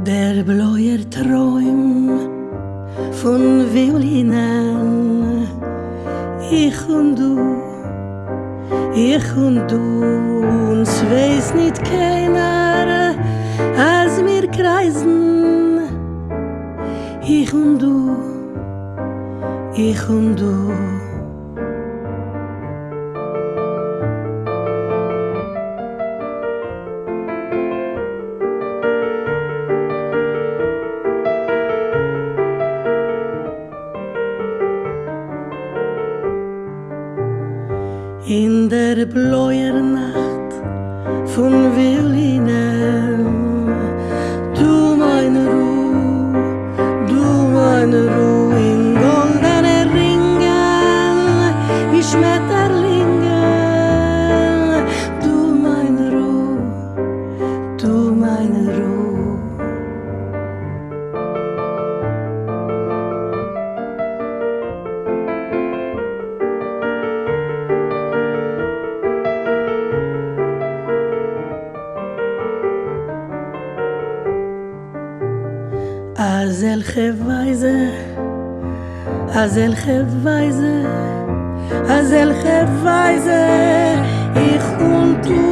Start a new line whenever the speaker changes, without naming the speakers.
Der blaue Traum von Violinen, ich und du, uns weiß nicht keiner, als wir kreisen, ich und du. In der blauen Nacht von Violinen, du meine Ruhe in goldene Ringen, wie Schmetterlingen, du meine Ruhe. Als elche Weise, ich und du.